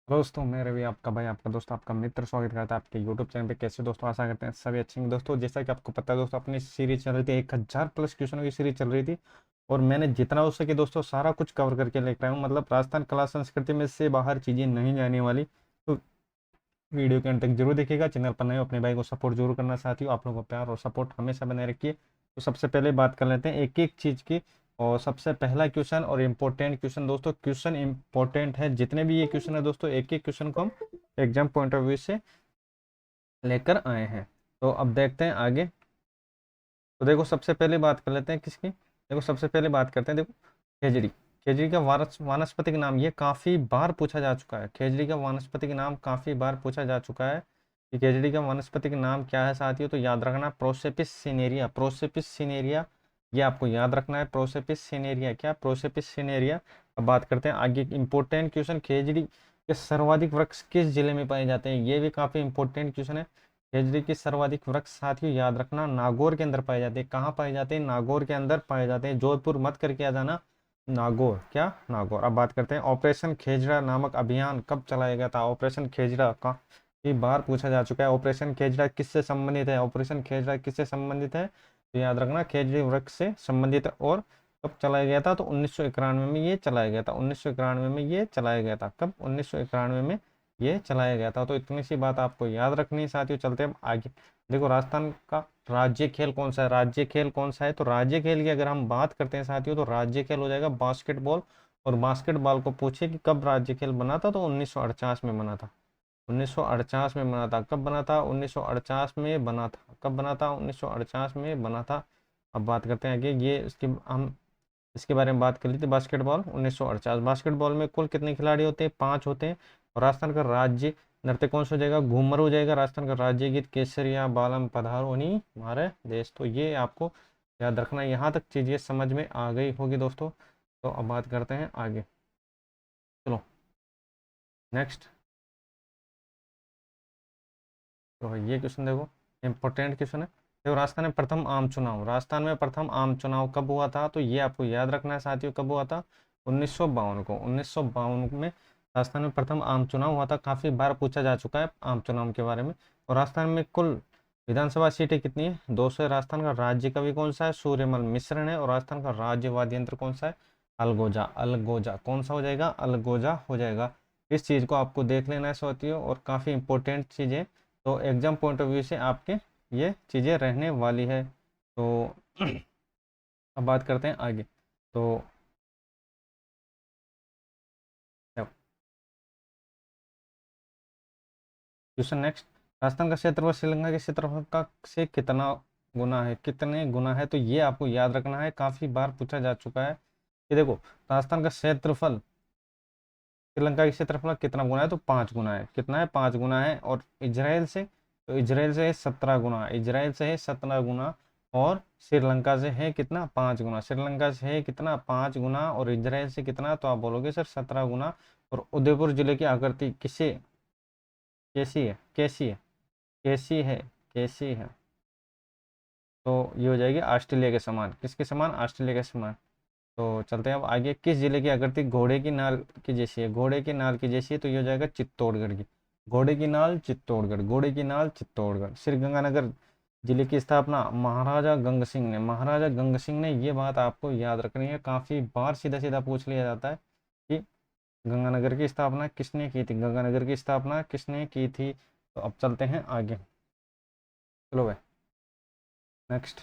दोस्तों मेरे भी आपका भाई आपका दोस्त आपका मित्र स्वागत करता है आपके YouTube चैनल पे। कैसे दोस्तों, आशा करते हैं सभी अच्छे हैं। दोस्तों जैसा कि आपको पता है दोस्तों, अपनी सीरीज चल रही थी, 1000+ क्वेश्चनों की सीरीज चल रही थी और मैंने जितना हो सके दोस्तों सारा कुछ कवर करके लेकर आया हूँ। मतलब राजस्थान कला संस्कृति में से बाहर चीज़ें नहीं जाने वाली। तो वीडियो के अंत तक जरूर देखिएगा। चैनल पर नए हो अपने भाई को सपोर्ट जरूर करना चाहती हूँ। आप लोगों को प्यार और सपोर्ट हमेशा बनाए रखिए। तो सबसे पहले बात कर लेते हैं एक एक चीज़ की। और सबसे पहला क्वेश्चन और इम्पोर्टेंट क्वेश्चन दोस्तों, क्वेश्चन इम्पोर्टेंट है जितने भी ये क्वेश्चन है दोस्तों, एक एक क्वेश्चन को हम एग्जाम पॉइंट ऑफ व्यू से लेकर आए हैं। तो अब देखते हैं आगे। तो देखो सबसे पहले बात कर लेते हैं किसकी। देखो सबसे पहले बात करते हैं, देखो खेजड़ी। खेजड़ी का वानस्पतिक नाम, ये काफी बार पूछा जा चुका है। खेजड़ी का वानस्पतिक नाम काफी बार पूछा जा चुका है कि खेजड़ी का वानस्पतिक नाम क्या है साथियों। तो याद रखना प्रोसेपिस सिनेरिया। प्रोसेपिस सिनेरिया ये आपको याद रखना है। प्रोसेपिस सिनेरिया क्या, प्रोसेपिस सिनेरिया। अब बात करते हैं आगे, इंपॉर्टेंट क्वेश्चन, खेजड़ी के सर्वाधिक वृक्ष किस जिले में पाए जाते हैं। ये भी काफी इंपॉर्टेंट क्वेश्चन है। खेजड़ी के सर्वाधिक वृक्ष साथियों याद रखना नागौर के अंदर पाए जाते हैं। कहाँ पाए जाते हैं? नागौर के अंदर पाए जाते हैं। जोधपुर मत करके आ जाना, नागौर। क्या? नागौर। अब बात करते हैं ऑपरेशन खेजड़ा नामक अभियान कब चलाया गया था। ऑपरेशन खेजड़ा का कई बार पूछा जा चुका है। ऑपरेशन खेजड़ा किससे संबंधित है? ऑपरेशन खेजड़ा किससे संबंधित है? तो याद रखना खेजड़ी वृक्ष से संबंधित है। और कब चलाया गया था? तो 1991 में ये चलाया गया था। 1991 में ये चलाया गया था। कब? 1991 में ये चलाया गया था। तो इतनी सी बात आपको याद रखनी है साथियों। चलते हैं आगे। देखो राजस्थान का राज्य खेल कौन सा है? राज्य खेल कौन सा है? तो राज्य खेल की अगर हम बात करते हैं साथियों, तो राज्य खेल हो जाएगा बास्केटबॉल। और बास्केटबॉल को पूछे कि कब राज्य खेल बना था, तो 1948 में बना था। 1948 में बना था। कब बना था? 1948 में बना था। कब बना था? 1948 में बना था। अब बात करते हैं आगे, ये इसके हम इसके बारे में बात कर ली थी। बास्केटबॉल 1948। बास्केटबॉल में कुल कितने खिलाड़ी होते हैं? 5 होते हैं। और राजस्थान का राज्य नृत्य कौन सा हो जाएगा? घूमर हो जाएगा। राजस्थान का राज्य गीत केसरिया बालम पधारोनी हमारे देश। तो ये आपको याद रखना। यहाँ तक चीज़ें समझ में आ गई होगी दोस्तों। तो अब बात करते हैं आगे। चलो नेक्स्ट। तो ये क्वेश्चन देखो, इंपॉर्टेंट क्वेश्चन है। देखो राजस्थान में प्रथम आम चुनाव, राजस्थान में प्रथम आम चुनाव कब हुआ था? तो ये आपको याद रखना है साथियों। कब हुआ था? 1952 को। 1952 में राजस्थान में प्रथम आम चुनाव हुआ था। काफी बार पूछा जा चुका है आम चुनाव के बारे में। और राजस्थान में कुल विधानसभा सीटें कितनी है? 200 है। राजस्थान का राज्य कवि कौन सा है? सूर्यमल मिश्रण है। और राजस्थान का राज्य वाद्य यंत्र कौन सा है? अलगोजा। अलगोजा कौन सा हो जाएगा? अलगोजा हो जाएगा। इस चीज को आपको देख लेना है साथियों, और काफी इंपॉर्टेंट चीजें। तो एग्जाम पॉइंट ऑफ व्यू से आपके ये चीज़ें रहने वाली है। तो अब बात करते हैं आगे। तो क्वेश्चन नेक्स्ट, राजस्थान का क्षेत्रफल श्रीलंका के क्षेत्रफल का से कितना गुना है? कितने गुना है? तो ये आपको याद रखना है। काफी बार पूछा जा चुका है कि देखो राजस्थान का क्षेत्रफल श्रीलंका के क्षेत्रफल कितना गुना है? तो 5 गुना है। कितना है? 5 गुना है। और इजराइल से, तो इजराइल से है 17 गुना। इजराइल से है 17 गुना। और श्रीलंका से है कितना? 5 गुना। श्रीलंका से है कितना? 5 गुना। और इजराइल से कितना? तो आप बोलोगे सर 17 गुना। और उदयपुर जिले की आकृति किसे कैसी है? कैसी है? कैसी है? कैसी है? तो ये हो जाएगी ऑस्ट्रेलिया के समान। किसके समान? ऑस्ट्रेलिया के समान। तो चलते हैं अब आगे। किस जिले की आकृति घोड़े की नाल की जैसी है? घोड़े की नाल की जैसी है। तो ये हो जाएगा चित्तौड़गढ़ की। घोड़े की नाल चित्तौड़गढ़। घोड़े की नाल चित्तौड़गढ़। श्री गंगानगर जिले की स्थापना महाराजा गंग सिंह ने। महाराजा गंग सिंह ने। ये बात आपको याद रखनी है। काफी बार सीधा सीधा पूछ लिया जाता है कि गंगानगर की स्थापना किसने की थी? गंगानगर की स्थापना किसने की थी? तो अब चलते हैं आगे। चलो भाई नेक्स्ट।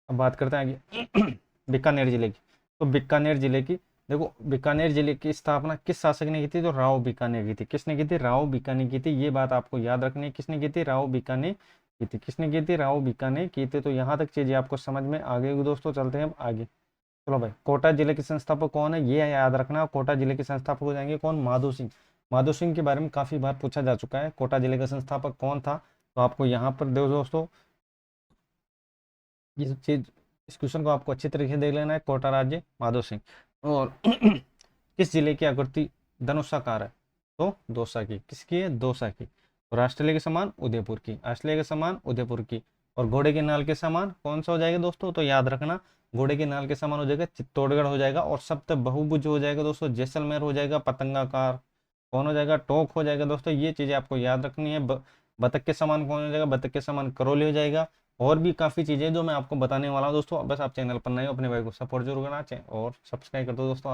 अब बात करते हैं आगे बीकानेर जिले की। तो बीकानेर जिले की, देखो बीकानेर जिले की स्थापना किस शासक ने की थी? तो राव बीकानेर की थी। किसने की थी? राव बीकानेर की थी। ये बात आपको याद रखनी है। किसने की थी? राव बीकानेर की थी। किसने की थी? राव बीकानेर की थी। तो यहाँ तक चीजें आपको समझ में आ गई दोस्तों। चलते हैं अब आगे। चलो भाई, कोटा जिले के संस्थापक कौन है? ये याद रखना। कोटा जिले के संस्थापक हो जाएंगे कौन? माधो सिंह। माधो सिंह के बारे में काफी बार पूछा जा चुका है। कोटा जिले का संस्थापक कौन था? तो आपको यहाँ पर दो दोस्तों, ये सब चीज, इस क्वेश्चन को आपको अच्छी तरीके से देख लेना है। कोटा राज्य माधो सिंह। और किस जिले की आकृति धनुषाकार है? तो दौसा की। किसकी है? दौसा की। और ऑस्ट्रेलिया के समान उदयपुर की। ऑस्ट्रेलिया के समान उदयपुर की। और घोड़े के नाल के समान कौन सा हो जाएगा दोस्तों? तो याद रखना घोड़े के नाल के समान हो जाएगा चित्तौड़गढ़ हो जाएगा। और सप्त बहुभुज हो जाएगा दोस्तों जैसलमेर हो जाएगा। पतंगाकार कौन हो जाएगा, टोंक हो जाएगा दोस्तों। ये चीजें आपको याद रखनी है। बतख के समान कौन हो जाएगा, बतख के समान करौली हो जाएगा। और भी काफी चीजें जो मैं आपको बताने वाला हूँ दोस्तों। बस आप चैनल पर नए हो, अपने भाई को सपोर्ट जरूर करना चाहिए और सब्सक्राइब कर दो दोस्तों।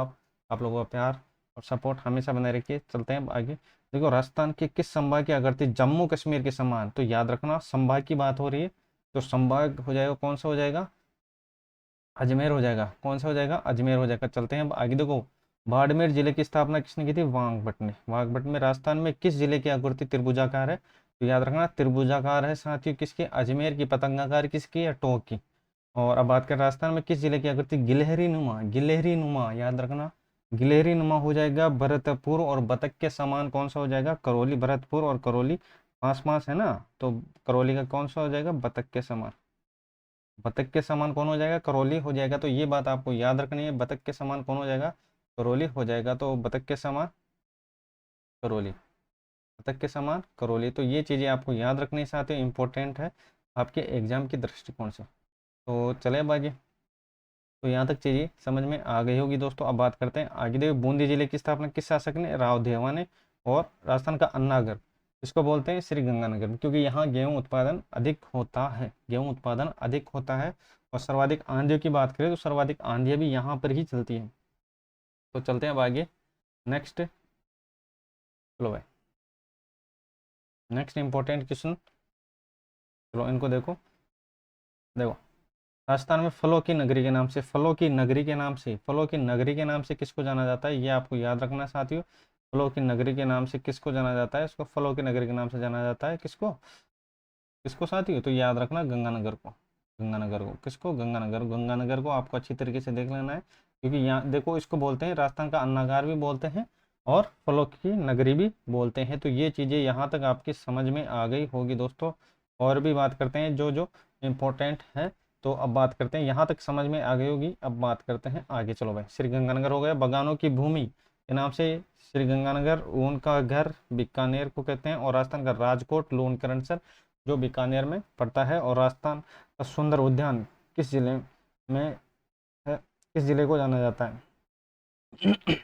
आप लोगों का प्यार और सपोर्ट हमेशा बने रखिए। चलते हैं अब आगे। देखो, राजस्थान के किस संभाग की आकृति जम्मू कश्मीर के समान, तो याद रखना संभाग की बात हो रही है, तो संभाग हो जाएगा, कौन सा हो जाएगा, अजमेर हो जाएगा। कौन सा हो जाएगा, अजमेर हो जाएगा। चलते हैं अब आगे। देखो, बाड़मेर जिले की स्थापना किसने की थी, वाघभट्ट ने। वाघभट्ट में राजस्थान में किस जिले की आकृति त्रिभुजाकार है, तो याद रखना त्रिभुजाकार है साथियों किसकी, अजमेर की। पतंगाकार किसकी है, टोंक की। और अब बात करें राजस्थान में किस जिले की आकृति, गिलहरी नुमा। गिलहरी नुमा याद रखना, गिलहरी नुमा हो जाएगा भरतपुर। और बतख के समान कौन सा हो जाएगा, करौली। भरतपुर और करौली पास पास है ना, तो करौली का कौन सा हो जाएगा, बतख के समान। बतख के समान कौन हो जाएगा, करौली हो जाएगा। तो ये बात आपको याद रखनी है, बतख के समान कौन हो जाएगा, करौली हो जाएगा। तो बतख के समान करौली, बतख के समान करौली। तो ये चीज़ें आपको याद रखनी साथ ही इंपॉर्टेंट है आपके एग्जाम की दृष्टिकोण से। तो चले अब आगे। तो यहाँ तक चीज़ें समझ में आ गई होगी दोस्तों। अब बात करते हैं आगे। देखो, बूंदी जिले की स्थापना किस शासक ने, रावदेवा ने। और राजस्थान का अन्नागर इसको बोलते हैं, श्री गंगानगर, क्योंकि यहाँ गेहूं उत्पादन अधिक होता है। गेहूं उत्पादन अधिक होता है। और सर्वाधिक आंधियों की बात करें तो सर्वाधिक आंधियां भी यहाँ पर ही चलती हैं। तो चलते हैं अब आगे। नेक्स्ट, चलो भाई, नेक्स्ट इंपॉर्टेंट क्वेश्चन। चलो इनको देखो। देखो, राजस्थान में फलों की नगरी के नाम से, फलों की नगरी के नाम से, फलों की नगरी के नाम से किसको जाना जाता है, ये आपको याद रखना है साथियों। फलों की नगरी के नाम से किसको जाना जाता है, इसको फलों की नगरी के नाम से जाना जाता है। किसको, किसको साथियों, तो याद रखना गंगानगर को। गंगानगर को, किसको, गंगानगर। गंगानगर को आपको अच्छी तरीके से देख लेना है, क्योंकि यहाँ देखो, इसको बोलते हैं राजस्थान का अन्नागार भी बोलते हैं और फलों की नगरी भी बोलते हैं। तो ये चीज़ें यहाँ तक आपकी समझ में आ गई होगी दोस्तों। और भी बात करते हैं जो जो इम्पोर्टेंट है। तो अब बात करते हैं, यहाँ तक समझ में आ गई होगी। अब बात करते हैं आगे। चलो भाई, श्री गंगानगर हो गया, बगानों की भूमि के नाम से श्री गंगानगर। ऊन का घर बीकानेर को कहते हैं। और राजस्थान का राजकोट लोन करनसर जो बीकानेर में पड़ता है। और राजस्थान का सुंदर उद्यान किस जिले में है, किस जिले को जाना जाता है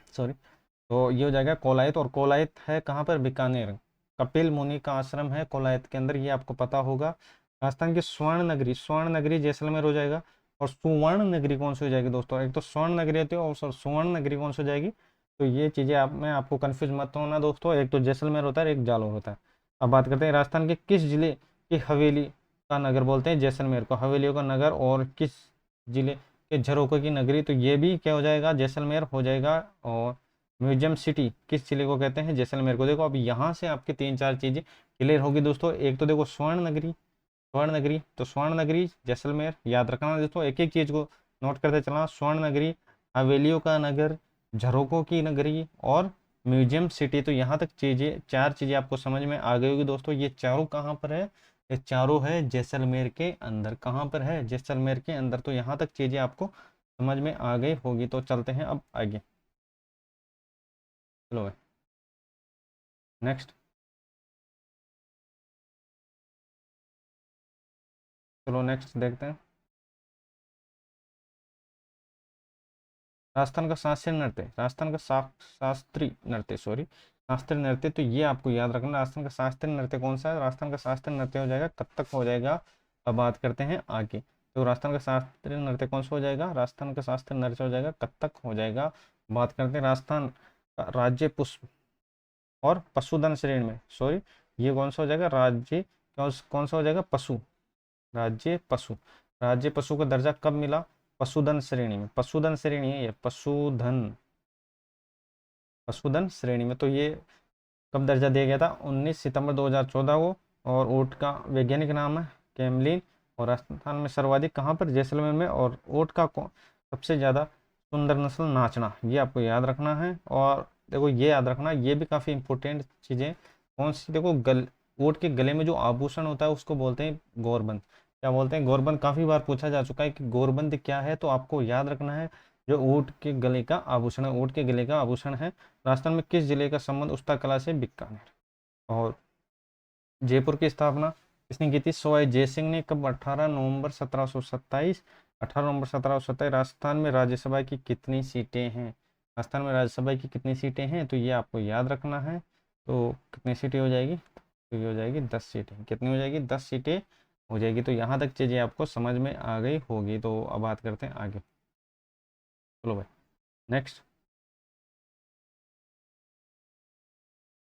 सॉरी, तो ये हो जाएगा कोलायत। और कोलायत है कहाँ पर, बीकानेर। कपिल मुनि का आश्रम है कोलायत के अंदर, ये आपको पता होगा। राजस्थान की स्वर्ण नगरी, स्वर्ण नगरी जैसलमेर हो जाएगा। और सुवर्ण नगरी कौन सी हो जाएगी दोस्तों, एक तो स्वर्ण नगरी होती है और सुवर्ण नगरी कौन सी हो जाएगी। तो ये चीज़ें आप में आपको कन्फ्यूज मत होना दोस्तों, एक तो जैसलमेर होता है, एक जालौर होता है। अब बात करते हैं राजस्थान के किस जिले की हवेली का नगर बोलते हैं, जैसलमेर को हवेलियों का नगर। और किस जिले के झरोकों की नगरी, तो ये भी क्या हो जाएगा, जैसलमेर हो जाएगा। और म्यूजियम सिटी किस जिले को कहते हैं, जैसलमेर को। देखो, अब यहाँ से आपकी तीन चार चीजें क्लियर होगी दोस्तों। एक तो देखो स्वर्ण नगरी, स्वर्ण नगरी, तो स्वर्ण नगरी जैसलमेर याद रखना दोस्तों। एक एक चीज को नोट करते चलना, स्वर्ण नगरी, हवेलियों का नगर, झरोकों की नगरी और म्यूजियम सिटी। तो यहाँ तक चीजें, चार चीजें आपको समझ में आ गई होगी दोस्तों। ये चारों कहाँ पर है, ये चारों है जैसलमेर के अंदर। कहाँ पर है, जैसलमेर के अंदर। तो यहाँ तक चीजें आपको समझ में आ गई होगी। तो चलते हैं अब आगे। चलो भाई, नेक्स्ट। चलो नेक्स्ट देखते हैं। राजस्थान का शास्त्रीय नृत्य, राजस्थान का शास्त्रीय नृत्य, सॉरी, शास्त्रीय नृत्य। तो ये आपको याद रखना, राजस्थान का शास्त्रीय नृत्य कौन सा है, राजस्थान का शास्त्रीय नृत्य हो जाएगा कथक हो जाएगा। अब बात करते हैं आगे। तो राजस्थान का शास्त्रीय नृत्य कौन सा हो जाएगा, राजस्थान का शास्त्रीय नृत्य हो जाएगा कथक हो जाएगा। बात करते हैं राजस्थान का राज्य पुष्प और पशुधन श्रेणी में, सॉरी, ये कौन सा हो जाएगा, राज्य कौन सा हो जाएगा, पशु, राज्य पशु। राज्य पशु का दर्जा कब मिला, पशुधन श्रेणी में। पशुधन श्रेणी है ये, पशुधन, पशुधन श्रेणी में। तो ये कब दर्जा दिया गया था, 19 सितंबर 2014 को। और ऊँट का वैज्ञानिक नाम है कैमलिन। और राजस्थान में सर्वाधिक कहाँ पर, जैसलमेर में। और ऊँट का सबसे ज़्यादा सुंदर नस्ल नाचना, ये आपको याद रखना है। और देखो, ये याद रखना, ये भी काफ़ी इंपॉर्टेंट चीज़ें कौन सी, देखो ऊँट के गले में जो आभूषण होता है उसको बोलते हैं गौरबंद। क्या बोलते हैं, गौरबंद। काफ़ी बार पूछा जा चुका है कि गौरबंद क्या है, तो आपको याद रखना है जो ऊँट के गले का आभूषण है, ऊँट के गले का आभूषण है। राजस्थान में किस जिले का संबंध उस्ता कला से, बीकानेर। और जयपुर की स्थापना किसने की थी, सवाई जयसिंह ने। कब, 18 नवंबर 1727। 18 नवंबर 1727। राजस्थान में राज्यसभा की कितनी सीटें हैं, राजस्थान में राज्यसभा की कितनी सीटें हैं, तो ये आपको याद रखना है। तो कितनी सीटें हो जाएगी, तो ये हो जाएगी 10 सीटें। कितनी हो जाएगी, 10 सीटें हो जाएगी। तो यहाँ तक चीज़ें आपको समझ में आ गई होगी। तो अब बात करते हैं आगे। चलो भाई नेक्स्ट।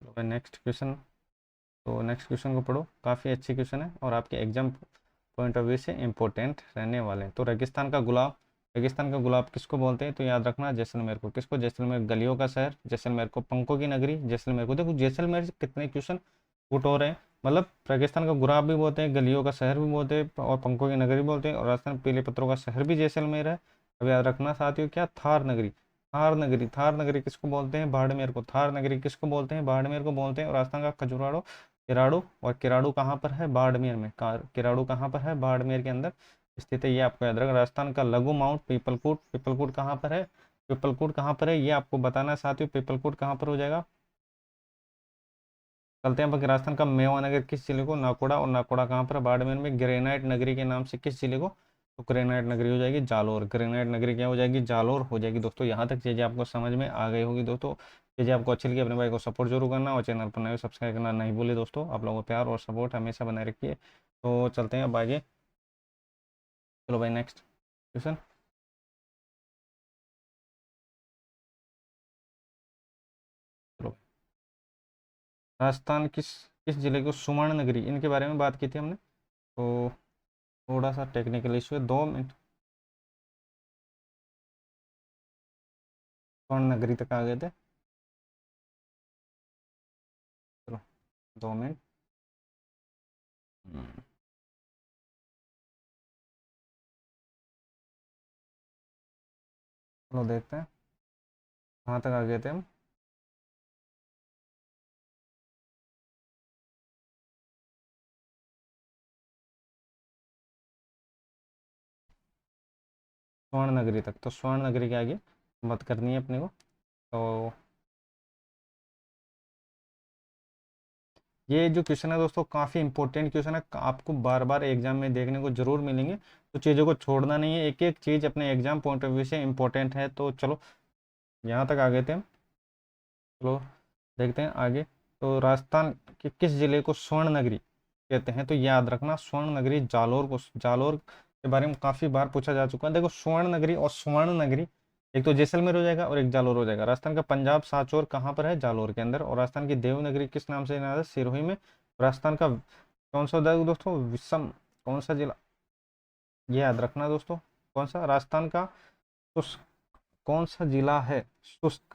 चलो भाई नेक्स्ट क्वेश्चन। तो नेक्स्ट क्वेश्चन को पढ़ो, काफ़ी अच्छी क्वेश्चन है और आपके एग्जाम पॉइंट ऑफ व्यू से इम्पोर्टेंट रहने वाले हैं। तो रेगिस्तान का गुलाब, रेगिस्तान का गुलाब किसको बोलते हैं, तो याद रखना जैसलमेर को। किसको, जैसलमेर। गलियों का शहर जैसलमेर को। पंखों की नगरी जैसलमेर को। देखो जैसलमेर से कितने क्वेश्चन पुट हो रहे हैं। मतलब रेगिस्तान का गुलाब भी बोलते हैं, गलियों का शहर भी बोलते हैं और पंखों की नगरी बोलते हैं। और राजस्थान पीले पत्थरों का शहर भी जैसलमेर है। अब याद रखना साथियों, क्या, थार नगरी। थार नगरी, थार नगरी किसको बोलते हैं, बाड़मेर को। थार नगरी किसको बोलते हैं, बाड़मेर को बोलते हैं। और राजस्थान का खजुराहो, किराड़ू। और किराड़ू कहाँ पर है, बाड़मेर में। किराड़ू कहाँ पर है, बाड़मेर के अंदर स्थित है। ये आपको याद रखना। राजस्थान का लघु माउंट पीपलकुट, पीपलकुट कहाँ पर है, पीपलकुट कहाँ पर है, ये आपको बताना है साथियों। पीपलकुट कहाँ पर हो जाएगा। चलते हैं बाकी। राजस्थान का मेवा नगर किस जिले को, नाकोड़ा। और नाकोड़ा कहाँ पर है, बाड़मेर में। ग्रेनाइट नगरी के नाम से किस जिले को, तो ग्रेनाइट नगरी हो जाएगी जालोर। ग्रेनाइट नगरी क्या हो जाएगी, जालोर हो जाएगी। दोस्तों यहाँ तक चीज़ें आपको समझ में आ गई होगी। दोस्तों चीज़ें आपको अच्छी लगी, अपने भाई को सपोर्ट जरूर करना और चैनल पर नए सब्सक्राइब करना नहीं भूले। दोस्तों आप लोगों को प्यार और सपोर्ट हमेशा बनाए रखिए। तो चलते हैं अब आगे। चलो भाई नेक्स्ट क्वेश्चन। चलो, राजस्थान किस किस जिले को स्वर्ण नगरी, इनके बारे में बात की थी हमने। तो थोड़ा सा टेक्निकल इशू है, 2 मिनट। स्वर्ण नगरी तक आ गए थे। चलो 2 मिनट। हम्म, चलो देखते हैं कहाँ तक आ गए थे हम। स्वर्ण नगरी तक। तो स्वर्ण नगरी के आगे बात करनी है अपने को। तो ये जो क्वेश्चन है दोस्तों, काफ़ी इंपॉर्टेंट क्वेश्चन है। आपको बार बार एग्जाम में देखने को जरूर मिलेंगे। तो चीज़ों को छोड़ना नहीं है, एक एक चीज़ अपने एग्जाम पॉइंट ऑफ व्यू से इंपॉर्टेंट है। तो चलो यहाँ तक आ गए थे हम। चलो देखते हैं आगे। तो राजस्थान के किस जिले को स्वर्ण नगरी कहते हैं, तो याद रखना स्वर्ण नगरी जालोर को। जालोर के बारे में काफ़ी बार पूछा जा चुका है। देखो स्वर्ण नगरी और स्वर्ण नगरी, एक तो जैसलमेर हो जाएगा और एक जालोर हो जाएगा। राजस्थान का पंजाब सांचौर कहाँ पर है, जालोर के अंदर। और राजस्थान की देवनगरी किस नाम से जाना है, सिरोही में। राजस्थान का कौन सा दोस्तों, विषम, कौन सा जिला, ये याद रखना दोस्तों। कौन सा, राजस्थान का शुष्क कौन सा जिला है, शुष्क,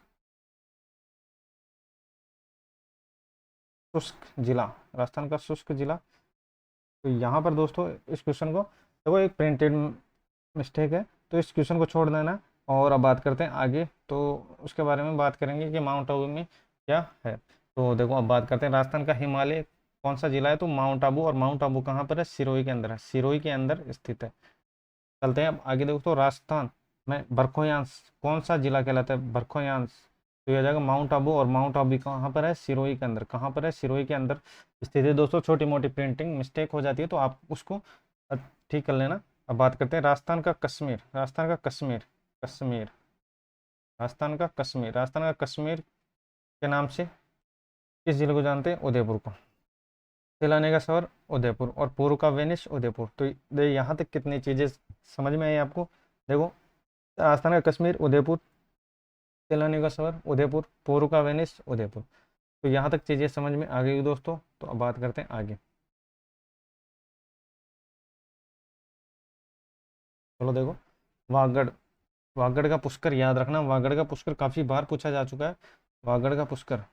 शुष्क जिला, राजस्थान का शुष्क जिला। तो यहाँ पर दोस्तों इस क्वेश्चन को देखो, एक प्रिंटेड मिस्टेक है, तो इस क्वेश्चन को छोड़ देना। और अब बात करते हैं आगे। तो उसके बारे में बात करेंगे कि माउंट आबू में क्या है। तो देखो अब बात करते हैं, राजस्थान का हिमालय कौन सा जिला है, तो माउंट आबू। और माउंट आबू कहाँ पर है, सिरोही के अंदर है, सिरोही के अंदर स्थित है। चलते हैं अब आगे। दोस्तों राजस्थान में बरखोयांश कौन सा जिला कहलाता है, बरखोयांश। तो यह जाएगा माउंट आबू। और माउंट आबू कहाँ पर है, सिरोही के अंदर। कहाँ पर है, सिरोही के अंदर स्थित है। दोस्तों छोटी मोटी प्रिंटिंग मिस्टेक हो जाती है, तो आप उसको ठीक कर लेना। अब बात करते हैं राजस्थान का कश्मीर। राजस्थान का कश्मीर, कश्मीर, राजस्थान का कश्मीर, राजस्थान का कश्मीर के नाम से किस जिले को जानते हैं, उदयपुर को। तिलाने का शहर उदयपुर। और पूर्व का वेनिस उदयपुर। तो यहाँ तक कितनी चीज़ें समझ में आई आपको। देखो राजस्थान का कश्मीर उदयपुर, तिलाने का शहर उदयपुर, पूर्व का वेनिस उदयपुर। तो यहाँ तक चीज़ें समझ में आ गई दोस्तों। तो अब बात करते हैं आगे। चलो देखो, वागड़, वागड़ का पुष्कर याद रखना। वागड़ का पुष्कर काफ़ी बार पूछा जा चुका है। वागड़ का पुष्कर